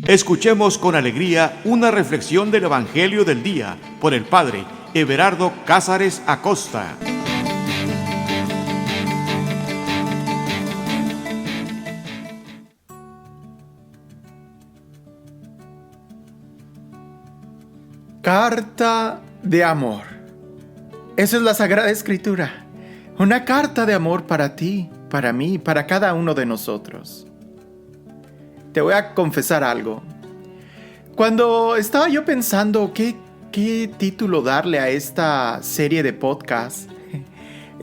Escuchemos con alegría una reflexión del Evangelio del día por el Padre Everardo Cázares Acosta. Carta de amor. Esa es la Sagrada Escritura. Una carta de amor para ti, para mí, para cada uno de nosotros. Te voy a confesar algo. Cuando estaba yo pensando qué título darle a esta serie de podcast,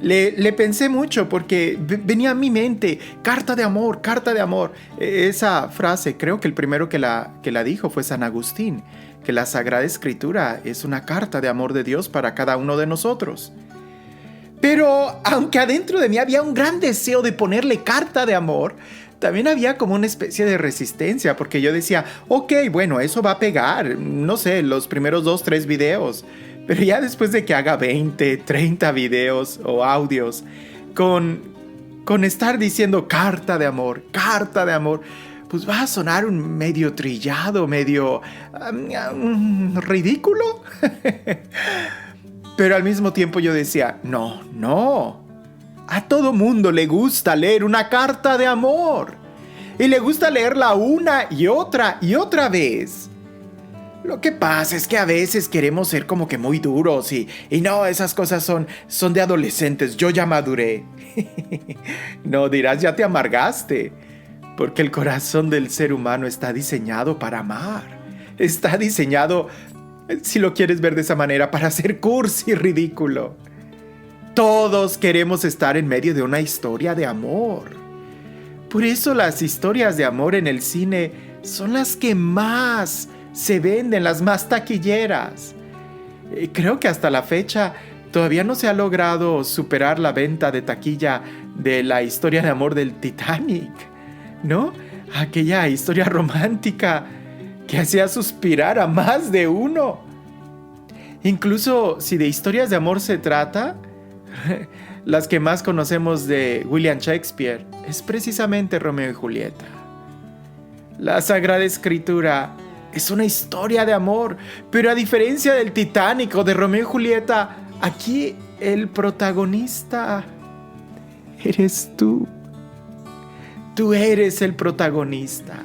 le pensé mucho porque venía a mi mente, carta de amor, carta de amor. Esa frase, creo que el primero que la dijo fue San Agustín, que la Sagrada Escritura es una carta de amor de Dios para cada uno de nosotros. Pero aunque adentro de mí había un gran deseo de ponerle carta de amor, también había como una especie de resistencia, porque yo decía, ok, bueno, eso va a pegar, no sé, los primeros 2-3 videos, pero ya después de que haga 20, 30 videos o audios, con estar diciendo carta de amor, pues va a sonar un medio trillado, medio ridículo. Pero al mismo tiempo yo decía, no. A todo mundo le gusta leer una carta de amor. Y le gusta leerla una y otra vez. Lo que pasa es que a veces queremos ser como que muy duros y no, esas cosas son de adolescentes, yo ya maduré. No, dirás, ya te amargaste. Porque el corazón del ser humano está diseñado para amar. Está diseñado, si lo quieres ver de esa manera, para ser cursi y ridículo. Todos queremos estar en medio de una historia de amor. Por eso las historias de amor en el cine son las que más se venden, las más taquilleras. Creo que hasta la fecha todavía no se ha logrado superar la venta de taquilla de la historia de amor del Titanic, ¿no? Aquella historia romántica que hacía suspirar a más de uno. Incluso si de historias de amor se trata, las que más conocemos de William Shakespeare es precisamente Romeo y Julieta. La Sagrada Escritura es una historia de amor, pero a diferencia del Titanic o de Romeo y Julieta, aquí el protagonista eres tú. Tú eres el protagonista.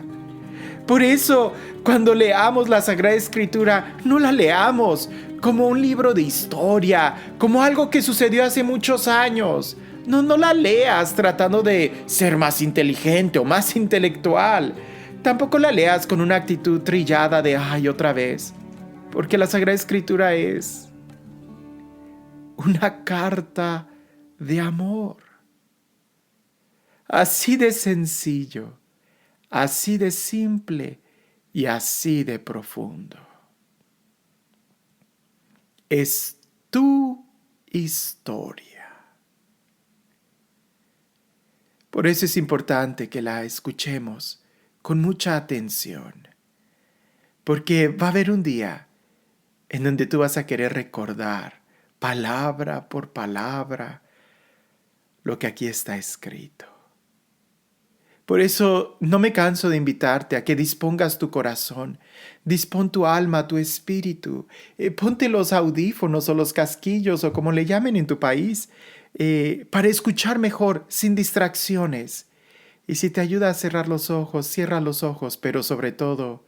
Por eso, cuando leamos la Sagrada Escritura, no la leamos como un libro de historia, como algo que sucedió hace muchos años. No la leas tratando de ser más inteligente o más intelectual. Tampoco la leas con una actitud trillada de ¡ay, otra vez! Porque la Sagrada Escritura es una carta de amor. Así de sencillo, así de simple y así de profundo. Es tu historia. Por eso es importante que la escuchemos con mucha atención, porque va a haber un día en donde tú vas a querer recordar, palabra por palabra, lo que aquí está escrito. Por eso no me canso de invitarte a que dispongas tu corazón, dispón tu alma, tu espíritu, ponte los audífonos o los casquillos o como le llamen en tu país, para escuchar mejor, sin distracciones. Y si te ayuda a cerrar los ojos, cierra los ojos, pero sobre todo,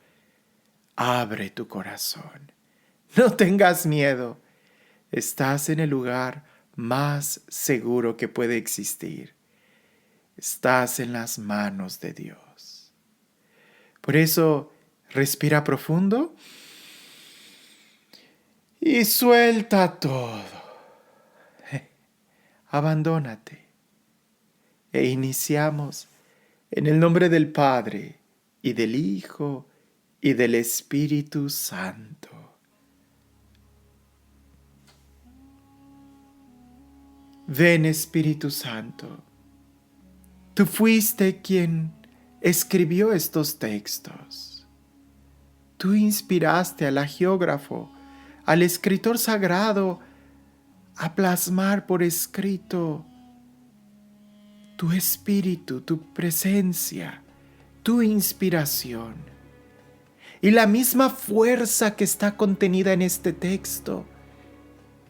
abre tu corazón. No tengas miedo, estás en el lugar más seguro que puede existir. Estás en las manos de Dios. Por eso, respira profundo y suelta todo. Abandónate. E iniciamos en el nombre del Padre, y del Hijo, y del Espíritu Santo. Ven, Espíritu Santo. Tú fuiste quien escribió estos textos. Tú inspiraste al agiógrafo, al escritor sagrado, a plasmar por escrito tu espíritu, tu presencia, tu inspiración. Y la misma fuerza que está contenida en este texto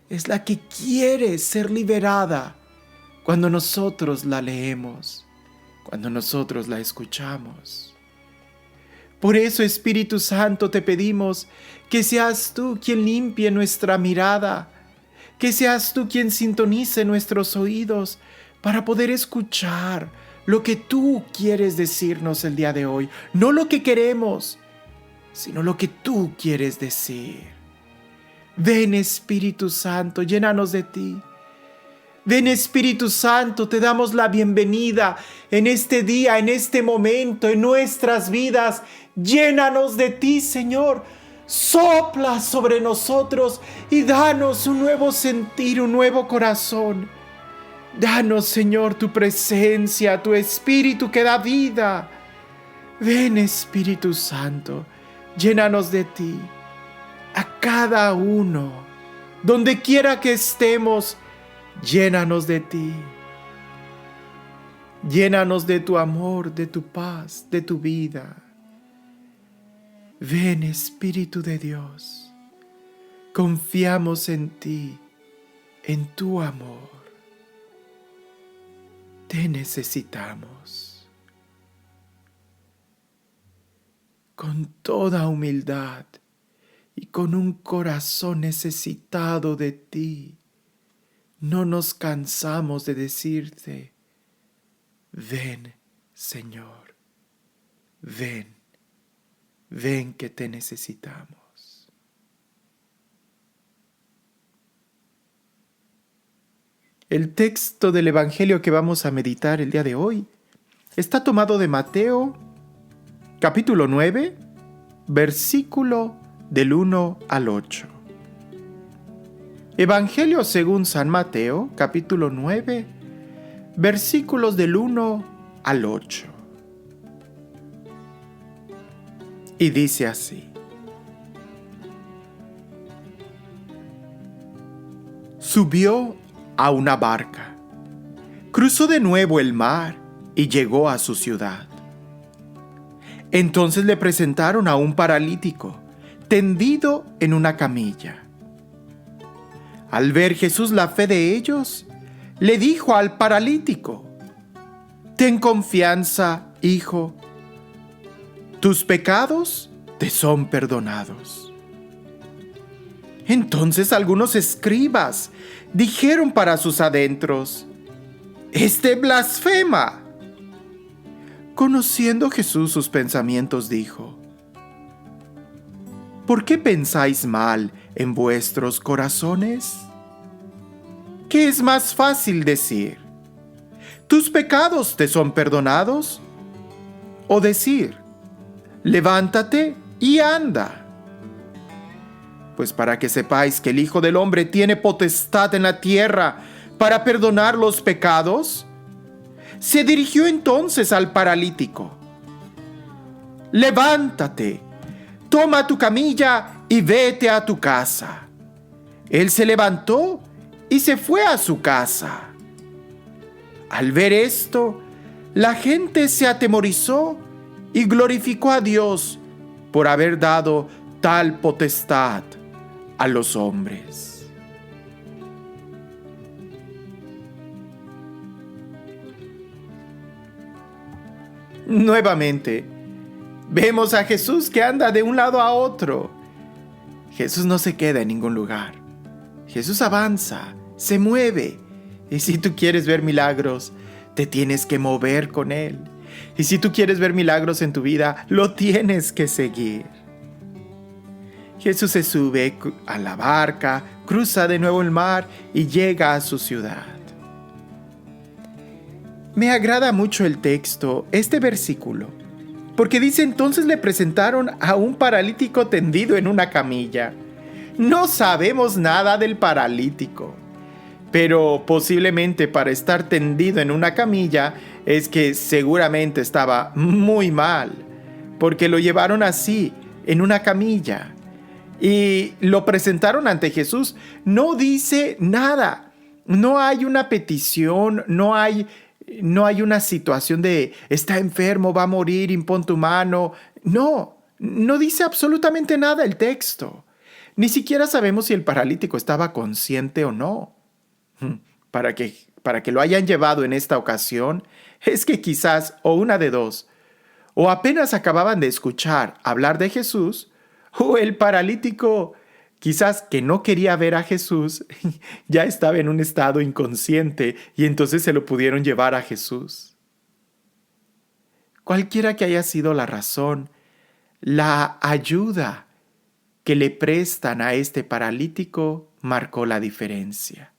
es la que quiere ser liberada cuando nosotros la leemos, cuando nosotros la escuchamos. Por eso, Espíritu Santo, te pedimos que seas tú quien limpie nuestra mirada, que seas tú quien sintonice nuestros oídos para poder escuchar lo que tú quieres decirnos el día de hoy. No lo que queremos, sino lo que tú quieres decir. Ven, Espíritu Santo, llénanos de ti. Ven, Espíritu Santo, te damos la bienvenida en este día, en este momento, en nuestras vidas. Llénanos de ti, Señor. Sopla sobre nosotros y danos un nuevo sentir, un nuevo corazón. Danos, Señor, tu presencia, tu Espíritu que da vida. Ven, Espíritu Santo, llénanos de ti. A cada uno, donde quiera que estemos, llénanos de ti. Llénanos de tu amor, de tu paz, de tu vida. Ven, Espíritu de Dios. Confiamos en ti, en tu amor. Te necesitamos. Con toda humildad y con un corazón necesitado de ti, no nos cansamos de decirte: ven, Señor, ven, ven que te necesitamos. El texto del Evangelio que vamos a meditar el día de hoy está tomado de Mateo, capítulo 9, versículo del 1 al 8. Evangelio según San Mateo, capítulo 9, versículos del 1 al 8. Y dice así: Subió a una barca, cruzó de nuevo el mar y llegó a su ciudad. Entonces le presentaron a un paralítico, tendido en una camilla. Al ver Jesús la fe de ellos, le dijo al paralítico: Ten confianza, hijo, tus pecados te son perdonados. Entonces algunos escribas dijeron para sus adentros: Este blasfema. Conociendo Jesús sus pensamientos, dijo: ¿Por qué pensáis mal en vuestros corazones? ¿Qué es más fácil decir: tus pecados te son perdonados? ¿O decir: levántate y anda? Pues para que sepáis que el Hijo del Hombre tiene potestad en la tierra para perdonar los pecados, se dirigió entonces al paralítico: levántate, toma tu camilla y vete a tu casa. Él se levantó y se fue a su casa. Al ver esto, la gente se atemorizó y glorificó a Dios por haber dado tal potestad a los hombres. Nuevamente, vemos a Jesús que anda de un lado a otro. Jesús no se queda en ningún lugar. Jesús avanza, se mueve. Y si tú quieres ver milagros, te tienes que mover con Él. Y si tú quieres ver milagros en tu vida, lo tienes que seguir. Jesús se sube a la barca, cruza de nuevo el mar y llega a su ciudad. Me agrada mucho el texto, este versículo, porque dice: entonces le presentaron a un paralítico tendido en una camilla. No sabemos nada del paralítico, pero posiblemente para estar tendido en una camilla es que seguramente estaba muy mal, porque lo llevaron así, en una camilla, y lo presentaron ante Jesús. No dice nada, no hay una petición, no hay una situación de está enfermo, va a morir, impón tu mano. No No dice absolutamente nada el texto. Ni siquiera sabemos si el paralítico estaba consciente o no. Para que lo hayan llevado en esta ocasión, es que quizás, o una de dos, o apenas acababan de escuchar hablar de Jesús, o el paralítico, quizás que no quería ver a Jesús, ya estaba en un estado inconsciente y entonces se lo pudieron llevar a Jesús. Cualquiera que haya sido la razón, la ayuda que le prestan a este paralítico marcó la diferencia.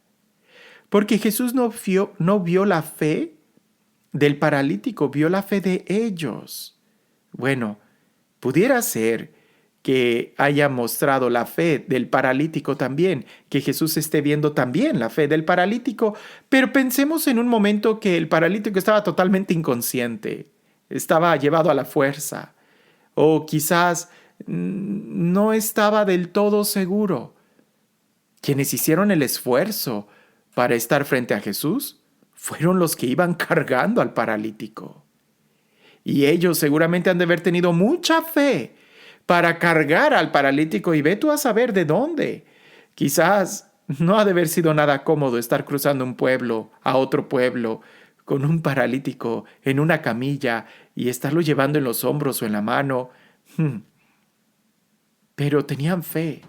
Porque Jesús no vio la fe del paralítico, vio la fe de ellos. Bueno, pudiera ser que haya mostrado la fe del paralítico también, que Jesús esté viendo también la fe del paralítico, pero pensemos en un momento que el paralítico estaba totalmente inconsciente, estaba llevado a la fuerza, o quizás no estaba del todo seguro. Quienes hicieron el esfuerzo para estar frente a Jesús fueron los que iban cargando al paralítico. Y ellos seguramente han de haber tenido mucha fe para cargar al paralítico, y ve tú a saber de dónde. Quizás no ha de haber sido nada cómodo estar cruzando un pueblo a otro pueblo con un paralítico en una camilla y estarlo llevando en los hombros o en la mano. Pero tenían fe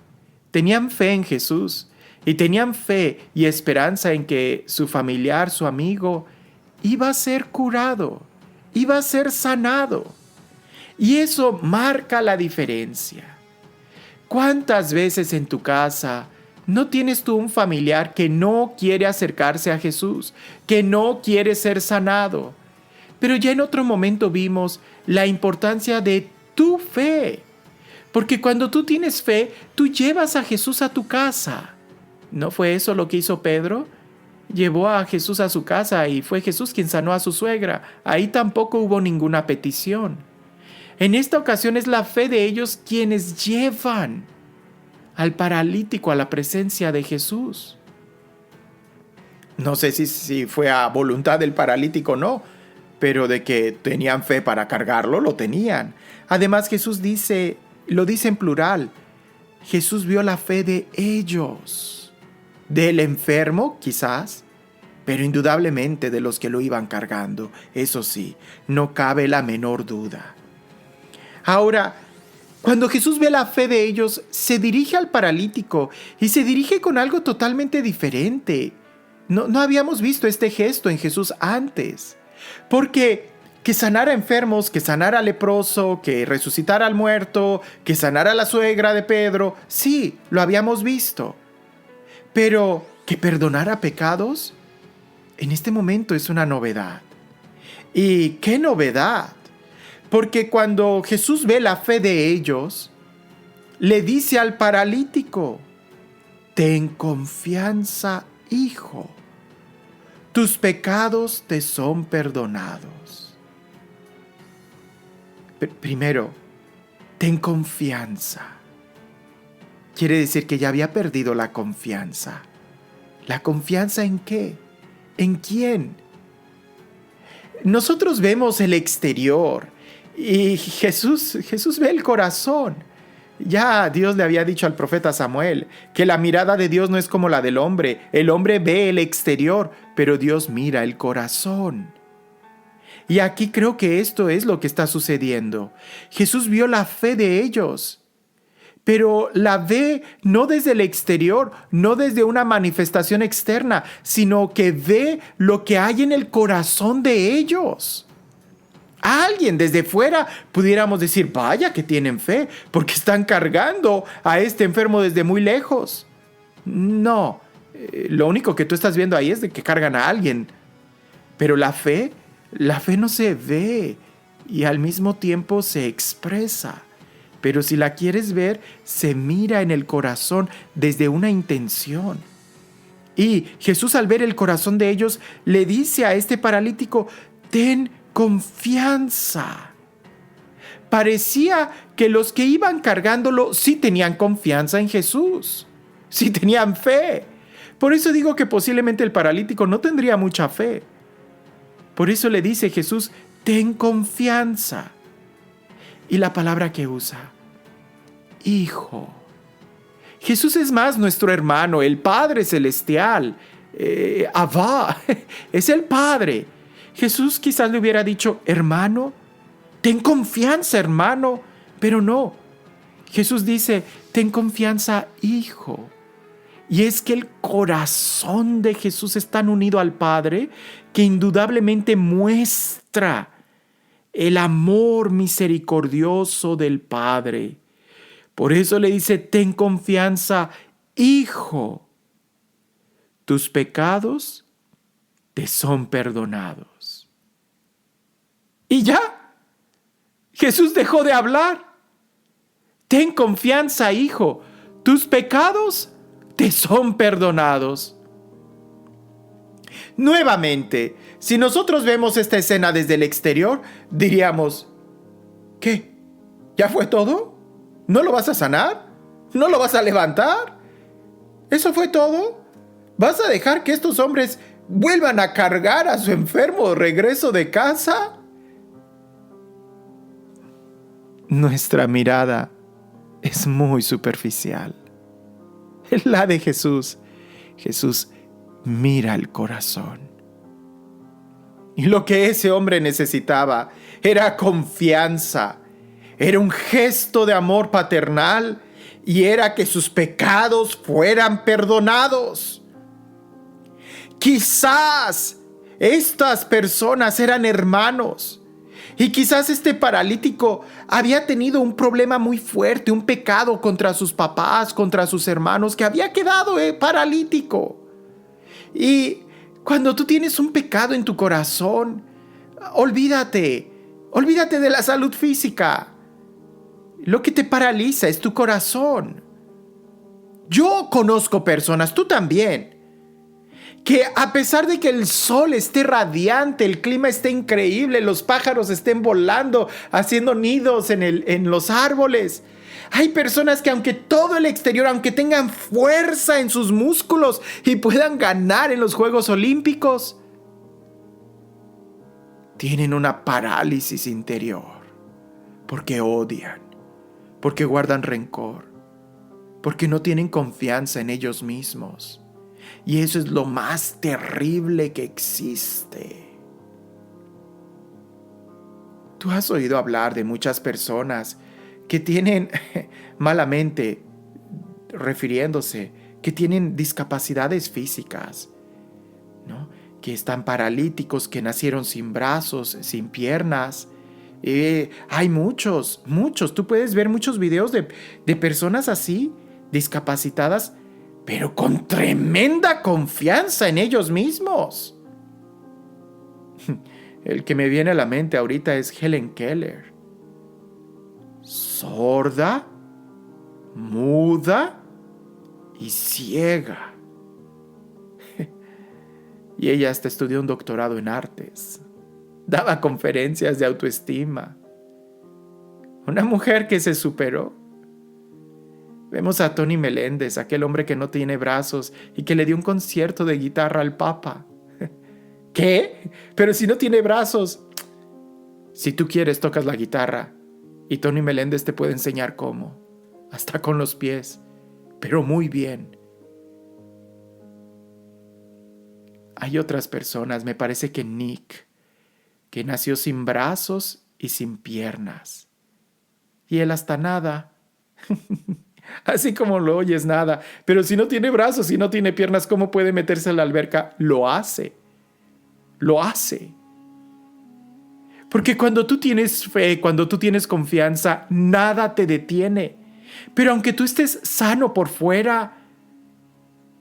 en Jesús, y tenían fe y esperanza en que su familiar, su amigo, iba a ser curado, iba a ser sanado. Y eso marca la diferencia. ¿Cuántas veces en tu casa no tienes tú un familiar que no quiere acercarse a Jesús, que no quiere ser sanado? Pero ya en otro momento vimos la importancia de tu fe. Porque cuando tú tienes fe, tú llevas a Jesús a tu casa. ¿No fue eso lo que hizo Pedro? Llevó a Jesús a su casa y fue Jesús quien sanó a su suegra. Ahí tampoco hubo ninguna petición. En esta ocasión es la fe de ellos quienes llevan al paralítico a la presencia de Jesús. No sé si fue a voluntad del paralítico o no, pero de que tenían fe para cargarlo, lo tenían. Además, Jesús lo dice en plural. Jesús vio la fe de ellos. Del enfermo, quizás, pero indudablemente de los que lo iban cargando. Eso sí, no cabe la menor duda. Ahora, cuando Jesús ve la fe de ellos, se dirige al paralítico y se dirige con algo totalmente diferente. No habíamos visto este gesto en Jesús antes. Porque que sanara enfermos, que sanara al leproso, que resucitara al muerto, que sanara a la suegra de Pedro, sí, lo habíamos visto. Pero que perdonara pecados, en este momento es una novedad. ¿Y qué novedad? Porque cuando Jesús ve la fe de ellos, le dice al paralítico: ten confianza, hijo, tus pecados te son perdonados. Primero, ten confianza. Quiere decir que ya había perdido la confianza. ¿La confianza en qué? ¿En quién? Nosotros vemos el exterior y Jesús ve el corazón. Ya Dios le había dicho al profeta Samuel que la mirada de Dios no es como la del hombre. El hombre ve el exterior, pero Dios mira el corazón. Y aquí creo que esto es lo que está sucediendo. Jesús vio la fe de ellos, pero la ve no desde el exterior, no desde una manifestación externa, sino que ve lo que hay en el corazón de ellos. A alguien desde fuera pudiéramos decir: vaya que tienen fe, porque están cargando a este enfermo desde muy lejos. No, lo único que tú estás viendo ahí es de que cargan a alguien. Pero la fe no se ve y al mismo tiempo se expresa. Pero si la quieres ver, se mira en el corazón desde una intención. Y Jesús, al ver el corazón de ellos, le dice a este paralítico: ten confianza. Parecía que los que iban cargándolo sí tenían confianza en Jesús, sí tenían fe. Por eso digo que posiblemente el paralítico no tendría mucha fe. Por eso le dice Jesús: ten confianza. Y la palabra que usa, Hijo. Jesús es más nuestro hermano, el Padre Celestial. Abba, es el Padre. Jesús quizás le hubiera dicho, hermano, ten confianza, hermano, pero no. Jesús dice, ten confianza, hijo. Y es que el corazón de Jesús es tan unido al Padre que indudablemente muestra el amor misericordioso del Padre. Por eso le dice, ten confianza, hijo. Tus pecados te son perdonados. Y ya, Jesús dejó de hablar. Ten confianza, hijo. Tus pecados te son perdonados. Nuevamente, si nosotros vemos esta escena desde el exterior, diríamos, ¿qué? ¿Ya fue todo? ¿No lo vas a sanar? ¿No lo vas a levantar? ¿Eso fue todo? ¿Vas a dejar que estos hombres vuelvan a cargar a su enfermo de regreso de casa? Nuestra mirada es muy superficial. La de Jesús. Jesús mira el corazón. Y lo que ese hombre necesitaba era confianza. Era un gesto de amor paternal y era que sus pecados fueran perdonados. Quizás estas personas eran hermanos y quizás este paralítico había tenido un problema muy fuerte, un pecado contra sus papás, contra sus hermanos, que había quedado paralítico. Y cuando tú tienes un pecado en tu corazón, olvídate de la salud física. Lo que te paraliza es tu corazón. Yo conozco personas, tú también, que a pesar de que el sol esté radiante, el clima esté increíble, los pájaros estén volando, haciendo nidos en los árboles, hay personas que aunque todo el exterior, aunque tengan fuerza en sus músculos y puedan ganar en los Juegos Olímpicos, tienen una parálisis interior porque odian, porque guardan rencor, porque no tienen confianza en ellos mismos. Y eso es lo más terrible que existe. Tú has oído hablar de muchas personas que tienen, malamente refiriéndose, que tienen discapacidades físicas, ¿no? Que están paralíticos, que nacieron sin brazos, sin piernas. Hay muchos. Tú puedes ver muchos videos de personas así, discapacitadas, pero con tremenda confianza en ellos mismos. El que me viene a la mente ahorita es Helen Keller. Sorda, muda y ciega. Y ella hasta estudió un doctorado en artes. Daba conferencias de autoestima. Una mujer que se superó. Vemos a Tony Meléndez, aquel hombre que no tiene brazos y que le dio un concierto de guitarra al Papa. ¿Qué? Pero si no tiene brazos. Si tú quieres, tocas la guitarra y Tony Meléndez te puede enseñar cómo. Hasta con los pies, pero muy bien. Hay otras personas, me parece que Nick, que nació sin brazos y sin piernas. Y él hasta nada. Así como lo oyes, nada. Pero si no tiene brazos, si no tiene piernas, ¿cómo puede meterse en la alberca? Lo hace. Porque cuando tú tienes fe, cuando tú tienes confianza, nada te detiene. Pero aunque tú estés sano por fuera,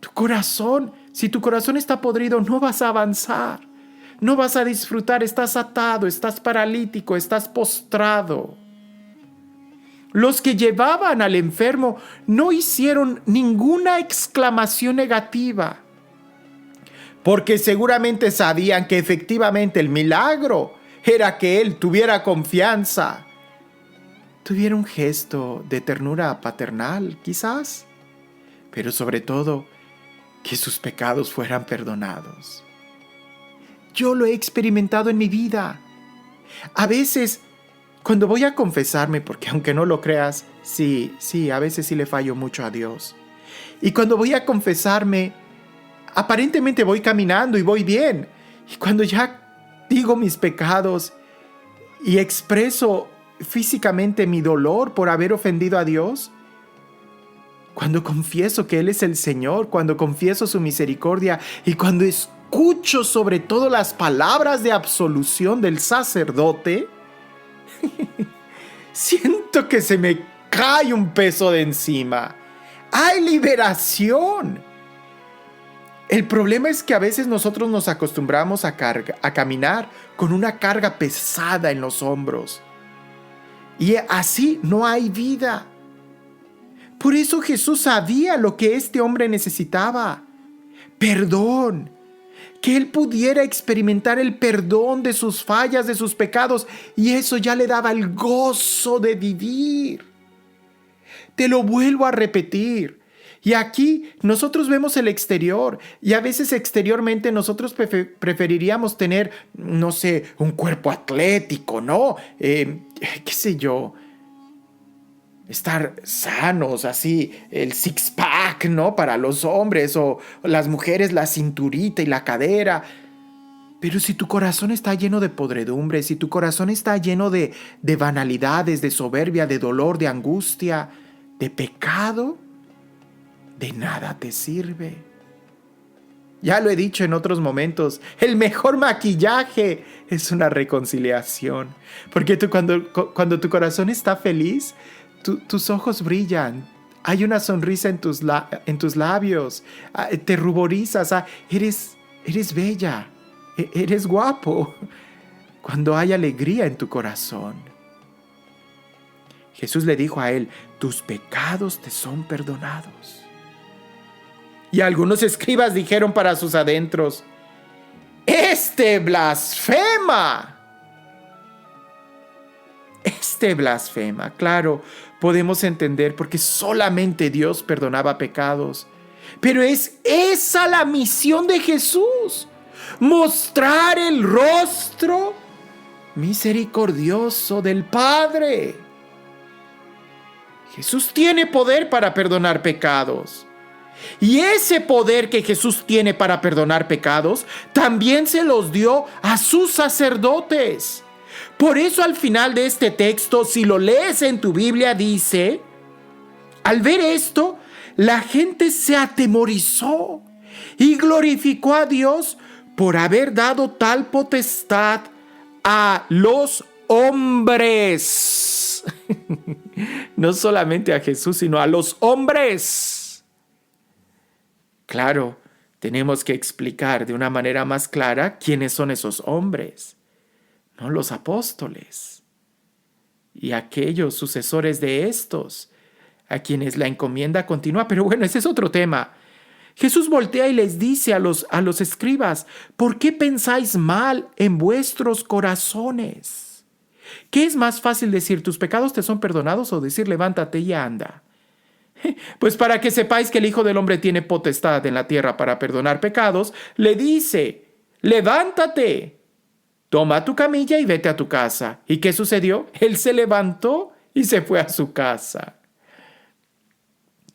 tu corazón, si tu corazón está podrido, no vas a avanzar. No vas a disfrutar, estás atado, estás paralítico, estás postrado. Los que llevaban al enfermo no hicieron ninguna exclamación negativa, porque seguramente sabían que efectivamente el milagro era que él tuviera confianza, tuviera un gesto de ternura paternal, quizás, pero sobre todo que sus pecados fueran perdonados. Yo lo he experimentado en mi vida. A veces Cuando voy a confesarme, porque aunque no lo creas, sí, a veces sí le fallo mucho a Dios. Y cuando voy a confesarme, aparentemente voy caminando y voy bien. Y cuando ya digo mis pecados y expreso físicamente mi dolor por haber ofendido a Dios, cuando confieso que Él es el Señor, cuando confieso su misericordia y cuando escucho sobre todo las palabras de absolución del sacerdote, siento que se me cae un peso de encima. ¡Hay liberación! El problema es que a veces nosotros nos acostumbramos a caminar con una carga pesada en los hombros. Y así no hay vida. Por eso Jesús sabía lo que este hombre necesitaba. Perdón. Que él pudiera experimentar el perdón de sus fallas, de sus pecados. Y eso ya le daba el gozo de vivir. Te lo vuelvo a repetir. Y aquí nosotros vemos el exterior y a veces exteriormente nosotros preferiríamos tener, no sé, un cuerpo atlético, ¿no? Qué sé yo, estar sanos, así, el six-pack, ¿no? Para los hombres o las mujeres la cinturita y la cadera. Pero si tu corazón está lleno de podredumbre, si tu corazón está lleno de banalidades, de soberbia, de dolor, de angustia, de pecado, de nada te sirve. Ya lo he dicho en otros momentos, el mejor maquillaje es una reconciliación. Porque cuando tu corazón está feliz, tus ojos brillan, hay una sonrisa en tus labios, te ruborizas, eres bella, eres guapo, cuando hay alegría en tu corazón. Jesús le dijo a él, tus pecados te son perdonados. Y algunos escribas dijeron para sus adentros, ¡este blasfema! Este blasfema, claro, podemos entender porque solamente Dios perdonaba pecados. Pero es esa la misión de Jesús, mostrar el rostro misericordioso del Padre. Jesús tiene poder para perdonar pecados. Y ese poder que Jesús tiene para perdonar pecados, también se los dio a sus sacerdotes. Por eso al final de este texto, si lo lees en tu Biblia, dice, al ver esto, la gente se atemorizó y glorificó a Dios por haber dado tal potestad a los hombres. No solamente a Jesús, sino a los hombres. Claro, tenemos que explicar de una manera más clara quiénes son esos hombres, ¿no? Los apóstoles y aquellos sucesores de estos, a quienes la encomienda continúa. Pero bueno, ese es otro tema. Jesús voltea y les dice a los escribas, ¿por qué pensáis mal en vuestros corazones? ¿Qué es más fácil decir, tus pecados te son perdonados, o decir, levántate y anda? Pues para que sepáis que el Hijo del Hombre tiene potestad en la tierra para perdonar pecados, le dice, levántate, toma tu camilla y vete a tu casa. ¿Y qué sucedió? Él se levantó y se fue a su casa.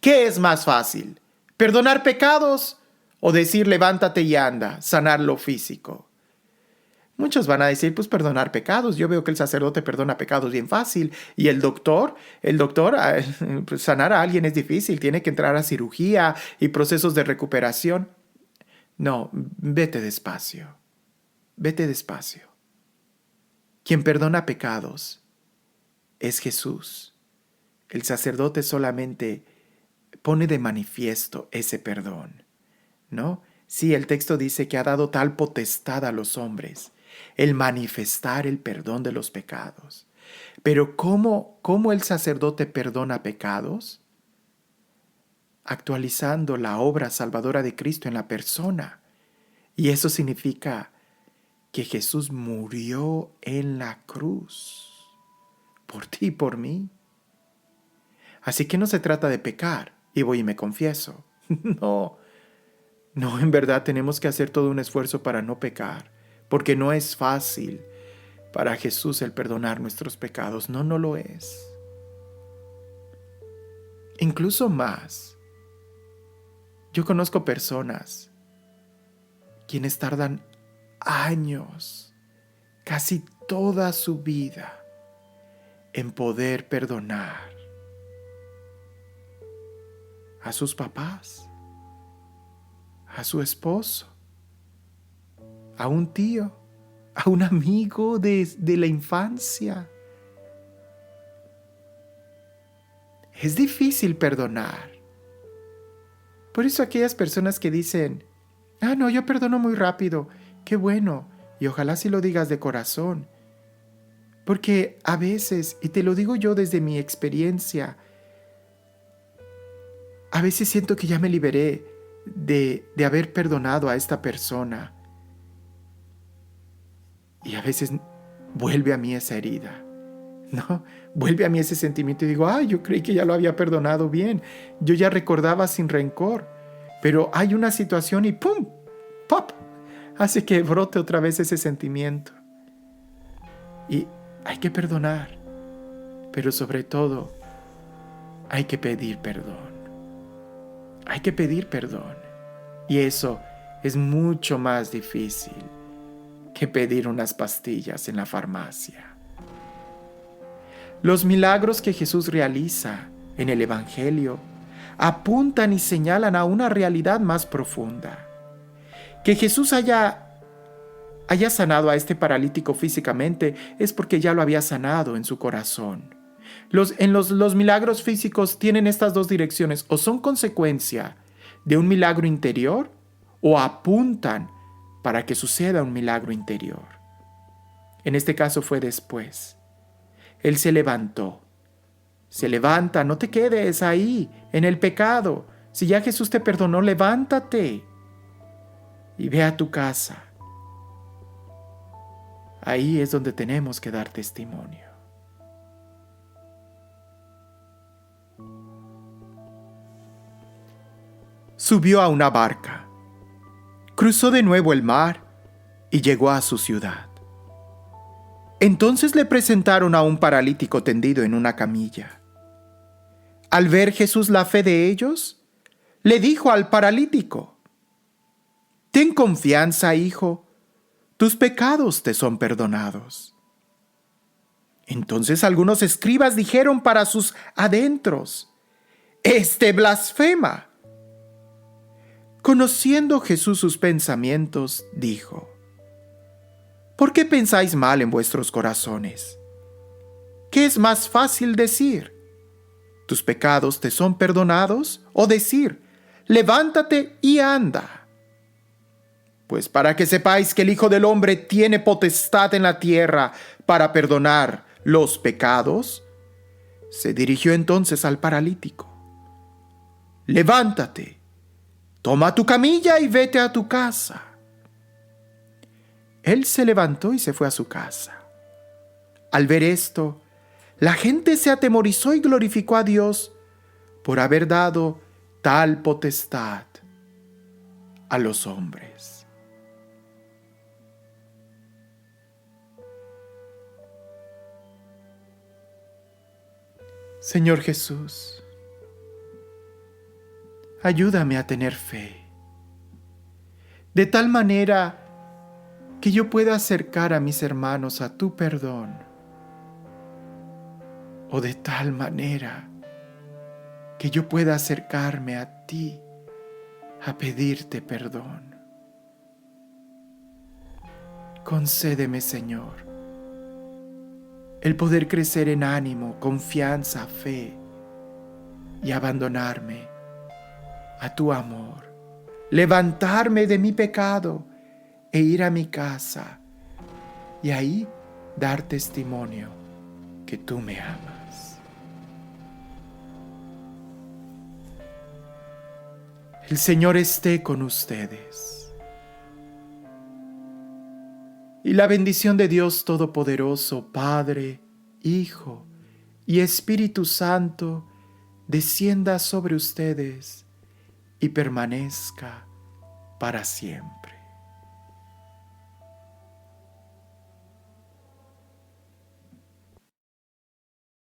¿Qué es más fácil? ¿Perdonar pecados o decir levántate y anda, sanar lo físico? Muchos van a decir, pues perdonar pecados. Yo veo que el sacerdote perdona pecados bien fácil. Y el doctor, pues sanar a alguien es difícil. Tiene que entrar a cirugía y procesos de recuperación. No, vete despacio. Vete despacio. Quien perdona pecados es Jesús. El sacerdote solamente pone de manifiesto ese perdón, ¿no? Sí, el texto dice que ha dado tal potestad a los hombres, el manifestar el perdón de los pecados. Pero ¿cómo el sacerdote perdona pecados? Actualizando la obra salvadora de Cristo en la persona. Y eso significa que Jesús murió en la cruz por ti y por mí. Así que no se trata de pecar y voy y me confieso. No, en verdad tenemos que hacer todo un esfuerzo para no pecar, porque no es fácil. para Jesús el perdonar nuestros pecados. No, no lo es. Incluso más. Yo conozco personas quienes tardan años, casi toda su vida, en poder perdonar a sus papás, a su esposo, a un tío, a un amigo de la infancia. Es difícil perdonar. Por eso aquellas personas que dicen, no, yo perdono muy rápido, qué bueno, y ojalá si lo digas de corazón. Porque a veces, y te lo digo yo desde mi experiencia, a veces siento que ya me liberé de haber perdonado a esta persona. Y a veces vuelve a mí esa herida, ¿no? Vuelve a mí ese sentimiento y digo, yo creí que ya lo había perdonado bien. Yo ya recordaba sin rencor. Pero hay una situación y ¡pum! ¡Pop! Hace que brote otra vez ese sentimiento. Y hay que perdonar. Pero sobre todo, hay que pedir perdón. Hay que pedir perdón. Y eso es mucho más difícil que pedir unas pastillas en la farmacia. Los milagros que Jesús realiza en el Evangelio apuntan y señalan a una realidad más profunda. Que Jesús haya sanado a este paralítico físicamente es porque ya lo había sanado en su corazón. Los milagros físicos tienen estas dos direcciones, o son consecuencia de un milagro interior o apuntan para que suceda un milagro interior. En este caso fue después. Él se levantó. Se levanta, no te quedes ahí, en el pecado. Si ya Jesús te perdonó, levántate y ve a tu casa. Ahí es donde tenemos que dar testimonio. Subió a una barca, cruzó de nuevo el mar y llegó a su ciudad. Entonces le presentaron a un paralítico tendido en una camilla. Al ver Jesús la fe de ellos, le dijo al paralítico: «Ten confianza, hijo, tus pecados te son perdonados». Entonces algunos escribas dijeron para sus adentros: «Este blasfema». Conociendo Jesús sus pensamientos, dijo: ¿Por qué pensáis mal en vuestros corazones? ¿Qué es más fácil decir? ¿Tus pecados te son perdonados? ¿O decir, levántate y anda? Pues para que sepáis que el Hijo del Hombre tiene potestad en la tierra para perdonar los pecados, se dirigió entonces al paralítico. Levántate, toma tu camilla y vete a tu casa. Él se levantó y se fue a su casa. Al ver esto, la gente se atemorizó y glorificó a Dios por haber dado tal potestad a los hombres. Señor Jesús, ayúdame a tener fe, de tal manera que yo pueda acercar a mis hermanos a tu perdón, o de tal manera que yo pueda acercarme a ti a pedirte perdón. Concédeme, Señor, el poder crecer en ánimo, confianza, fe y abandonarme a tu amor, levantarme de mi pecado e ir a mi casa y ahí dar testimonio que tú me amas. El Señor esté con ustedes. Y la bendición de Dios Todopoderoso, Padre, Hijo y Espíritu Santo, descienda sobre ustedes y permanezca para siempre.